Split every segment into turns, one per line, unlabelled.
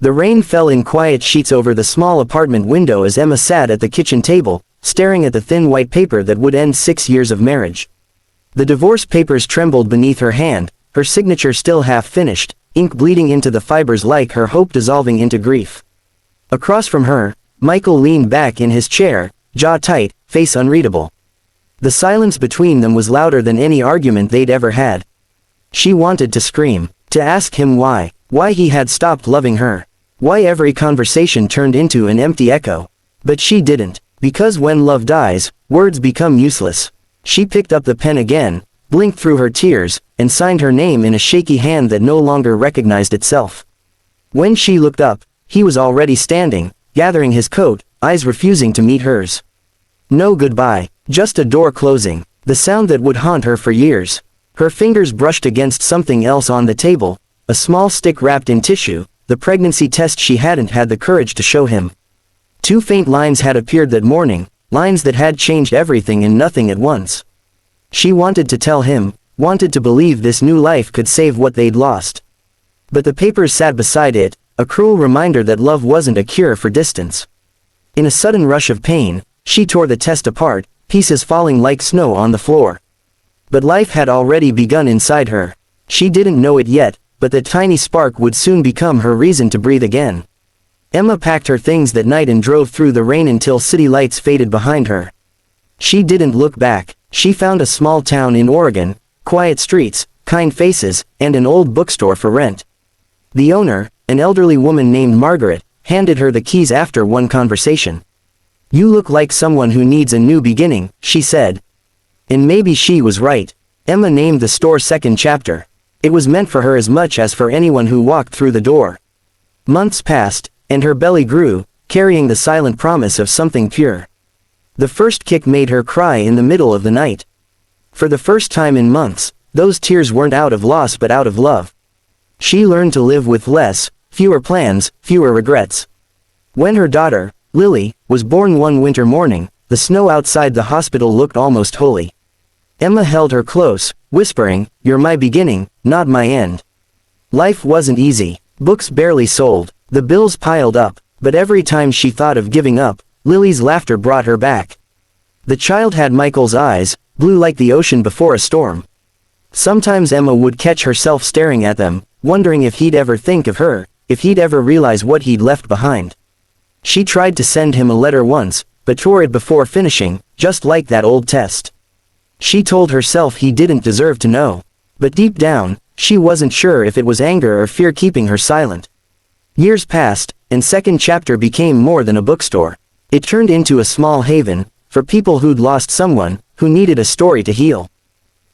The rain fell in quiet sheets over the small apartment window as Emma sat at the kitchen table, staring at the thin white paper that would end 6 years of marriage. The divorce papers trembled beneath her hand, her signature still half finished, ink bleeding into the fibers like her hope dissolving into grief. Across from her, Michael leaned back in his chair, jaw tight, face unreadable. The silence between them was louder than any argument they'd ever had. She wanted to scream, to ask him why he had stopped loving her, why every conversation turned into an empty echo. But she didn't, because when love dies, words become useless. She picked up the pen again, blinked through her tears, and signed her name in a shaky hand that no longer recognized itself. When she looked up, he was already standing, gathering his coat, eyes refusing to meet hers. No goodbye, just a door closing, the sound that would haunt her for years. Her fingers brushed against something else on the table, a small stick wrapped in tissue, the pregnancy test she hadn't had the courage to show him. 2 faint lines had appeared that morning, lines that had changed everything and nothing at once. She wanted to tell him, wanted to believe this new life could save what they'd lost. But the papers sat beside it, a cruel reminder that love wasn't a cure for distance. In a sudden rush of pain, she tore the test apart, pieces falling like snow on the floor. But life had already begun inside her. She didn't know it yet, but the tiny spark would soon become her reason to breathe again. Emma packed her things that night and drove through the rain until city lights faded behind her. She didn't look back. She found a small town in Oregon, quiet streets, kind faces, and an old bookstore for rent. The owner, an elderly woman named Margaret, handed her the keys after one conversation. "You look like someone who needs a new beginning," she said. And maybe she was right. Emma named the store's second chapter. It was meant for her as much as for anyone who walked through the door. Months passed, and her belly grew, carrying the silent promise of something pure. The first kick made her cry in the middle of the night. For the first time in months, those tears weren't out of loss but out of love. She learned to live with less, fewer plans, fewer regrets. When her daughter, Lily, was born one winter morning, the snow outside the hospital looked almost holy. Emma held her close, whispering, "You're my beginning, not my end." Life wasn't easy. Books barely sold, the bills piled up, but every time she thought of giving up, Lily's laughter brought her back. The child had Michael's eyes, blue like the ocean before a storm. Sometimes Emma would catch herself staring at them, wondering if he'd ever think of her, if he'd ever realize what he'd left behind. She tried to send him a letter once, but tore it before finishing, just like that old test. She told herself he didn't deserve to know. But deep down, she wasn't sure if it was anger or fear keeping her silent. Years passed, and second chapter became more than a bookstore. It turned into a small haven, for people who'd lost someone, who needed a story to heal.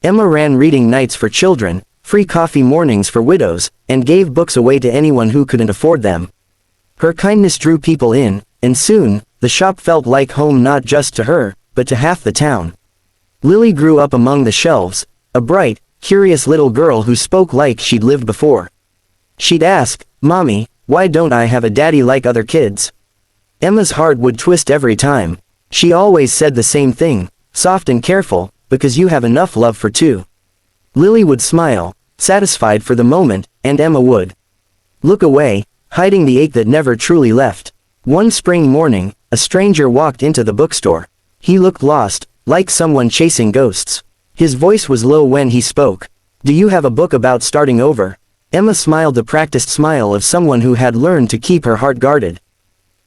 Emma ran reading nights for children, free coffee mornings for widows, and gave books away to anyone who couldn't afford them. Her kindness drew people in, and soon, the shop felt like home not just to her, but to half the town. Lily grew up among the shelves, a bright, curious little girl who spoke like she'd lived before. She'd ask, "Mommy, why don't I have a daddy like other kids?" Emma's heart would twist every time. She always said the same thing, soft and careful, "Because you have enough love for two." Lily would smile, satisfied for the moment, and Emma would look away, hiding the ache that never truly left. One spring morning, a stranger walked into the bookstore. He looked lost, like someone chasing ghosts. His voice was low when he spoke. "Do you have a book about starting over?" Emma smiled the practiced smile of someone who had learned to keep her heart guarded.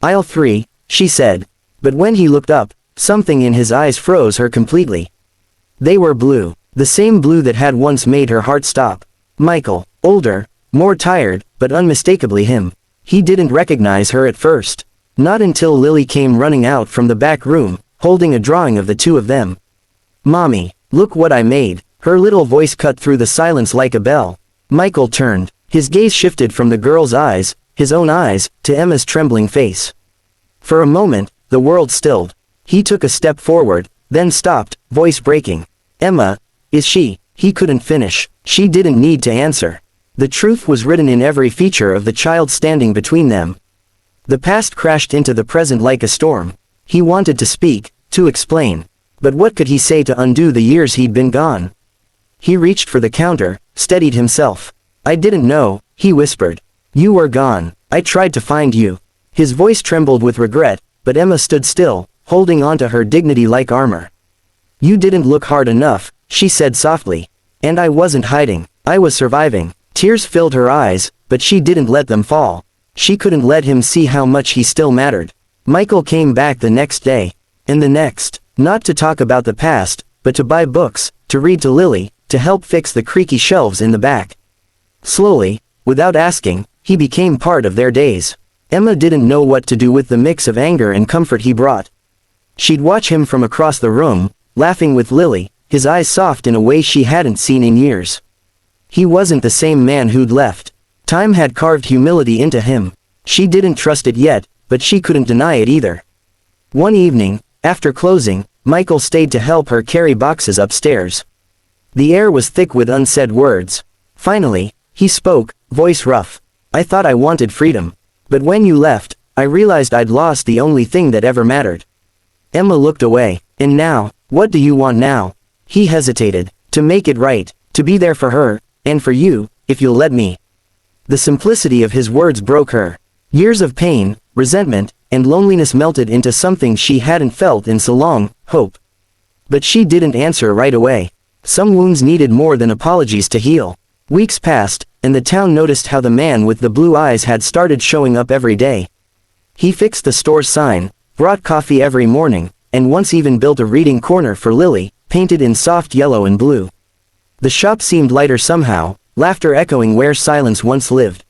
"Aisle 3, she said. But when he looked up, something in his eyes froze her completely. They were blue, the same blue that had once made her heart stop. Michael, older, more tired, but unmistakably him. He didn't recognize her at first. Not until Lily came running out from the back room, holding a drawing of the two of them. "Mommy, look what I made." Her little voice cut through the silence like a bell. Michael turned. His gaze shifted from the girl's eyes, his own eyes, to Emma's trembling face. For a moment, the world stilled. He took a step forward, then stopped, voice breaking. "Emma, is she?" He couldn't finish. She didn't need to answer. The truth was written in every feature of the child standing between them. The past crashed into the present like a storm. He wanted to speak, to explain. But what could he say to undo the years he'd been gone? He reached for the counter, steadied himself. "I didn't know," he whispered. "You were gone. I tried to find you." His voice trembled with regret, but Emma stood still, holding onto her dignity like armor. "You didn't look hard enough," she said softly. "And I wasn't hiding. I was surviving." Tears filled her eyes, but she didn't let them fall. She couldn't let him see how much he still mattered. Michael came back the next day. And the next. Not to talk about the past, but to buy books, to read to Lily, to help fix the creaky shelves in the back. Slowly, without asking, he became part of their days. Emma didn't know what to do with the mix of anger and comfort he brought. She'd watch him from across the room, laughing with Lily, his eyes soft in a way she hadn't seen in years. He wasn't the same man who'd left. Time had carved humility into him. She didn't trust it yet, but she couldn't deny it either. One evening, after closing, Michael stayed to help her carry boxes upstairs. The air was thick with unsaid words. Finally, he spoke, voice rough. "I thought I wanted freedom. But when you left, I realized I'd lost the only thing that ever mattered." Emma looked away. "And now, what do you want now?" He hesitated. "To make it right, to be there for her, and for you, if you'll let me." The simplicity of his words broke her. Years of pain, resentment, and loneliness melted into something she hadn't felt in so long, hope. But she didn't answer right away. Some wounds needed more than apologies to heal. Weeks passed, and the town noticed how the man with the blue eyes had started showing up every day. He fixed the store's sign, brought coffee every morning, and once even built a reading corner for Lily, painted in soft yellow and blue. The shop seemed lighter somehow, laughter echoing where silence once lived.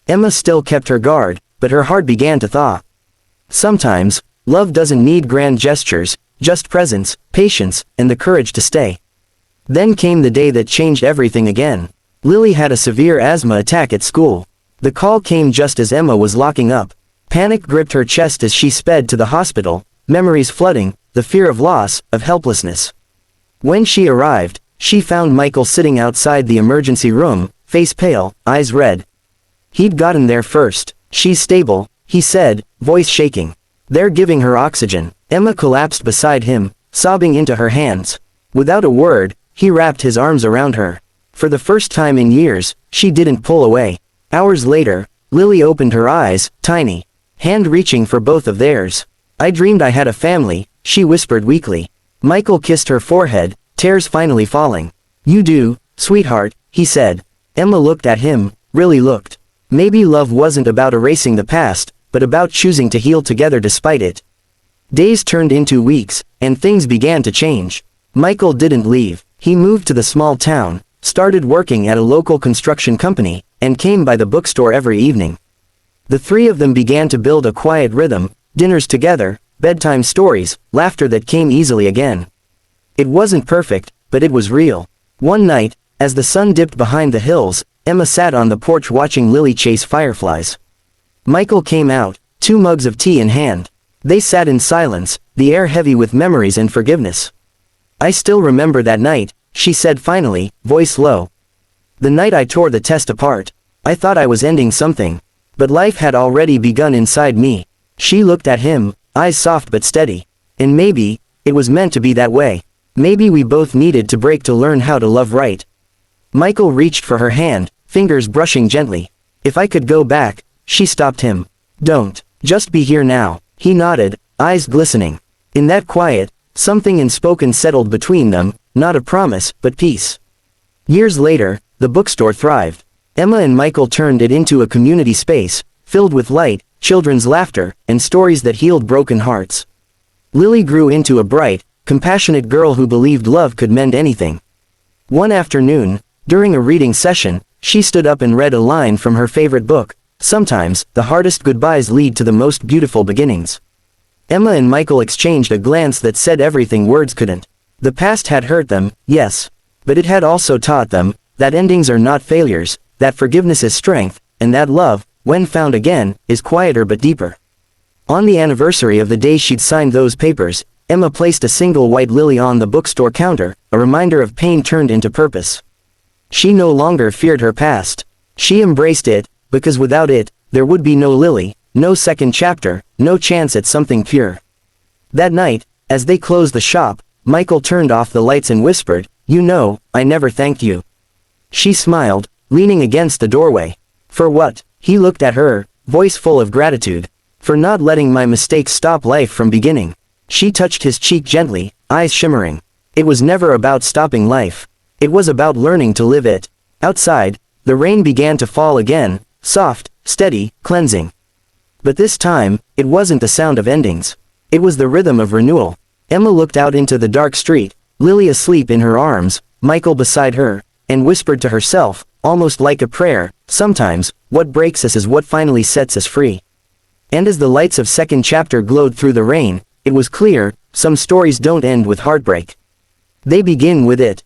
Emma still kept her guard, but her heart began to thaw. Sometimes, love doesn't need grand gestures, just presence, patience, and the courage to stay. Then came the day that changed everything again. Lily had a severe asthma attack at school. The call came just as Emma was locking up. Panic gripped her chest as she sped to the hospital, memories flooding, the fear of loss, of helplessness. When she arrived, she found Michael sitting outside the emergency room, face pale, eyes red. He'd gotten there first. "She's stable," he said, voice shaking. "They're giving her oxygen." Emma collapsed beside him, sobbing into her hands. Without a word, he wrapped his arms around her. For the first time in years, she didn't pull away. Hours later, Lily opened her eyes, tiny, hand reaching for both of theirs. "I dreamed I had a family," she whispered weakly. Michael kissed her forehead, tears finally falling. "You do, sweetheart," he said. Emma looked at him, really looked. Maybe love wasn't about erasing the past, but about choosing to heal together despite it. Days turned into weeks, and things began to change. Michael didn't leave. He moved to the small town, started working at a local construction company, and came by the bookstore every evening. The three of them began to build a quiet rhythm, dinners together, bedtime stories, laughter that came easily again. It wasn't perfect, but it was real. One night, as the sun dipped behind the hills, Emma sat on the porch watching Lily chase fireflies. Michael came out, 2 mugs of tea in hand. They sat in silence, the air heavy with memories and forgiveness. "I still remember that night," she said finally, voice low. "The night I tore the test apart. I thought I was ending something. But life had already begun inside me." She looked at him, eyes soft but steady. "And maybe, it was meant to be that way. Maybe we both needed to break to learn how to love right." Michael reached for her hand, fingers brushing gently. "If I could go back," she stopped him. "Don't. Just be here now." He nodded, eyes glistening. In that quiet, something unspoken settled between them, not a promise, but peace. Years later, the bookstore thrived. Emma and Michael turned it into a community space, filled with light, children's laughter, and stories that healed broken hearts. Lily grew into a bright, compassionate girl who believed love could mend anything. One afternoon, during a reading session, she stood up and read a line from her favorite book. "Sometimes, the hardest goodbyes lead to the most beautiful beginnings." Emma and Michael exchanged a glance that said everything words couldn't. The past had hurt them, yes. But it had also taught them that endings are not failures, that forgiveness is strength, and that love, when found again, is quieter but deeper. On the anniversary of the day she'd signed those papers, Emma placed a single white lily on the bookstore counter, a reminder of pain turned into purpose. She no longer feared her past. She embraced it, because without it, there would be no Lily, no second chapter, no chance at something pure. That night, as they closed the shop, Michael turned off the lights and whispered, "You know, I never thanked you." She smiled, leaning against the doorway. "For what?" He looked at her, voice full of gratitude. For not letting my mistakes stop life from beginning. She touched his cheek gently, eyes shimmering. It was never about stopping life. It was about learning to live it. Outside, the rain began to fall again, soft, steady, cleansing. But this time, it wasn't the sound of endings. It was the rhythm of renewal. Emma looked out into the dark street, Lily asleep in her arms, Michael beside her, and whispered to herself, almost like a prayer, sometimes, what breaks us is what finally sets us free. And as the lights of second chapter glowed through the rain, it was clear, some stories don't end with heartbreak. They begin with it.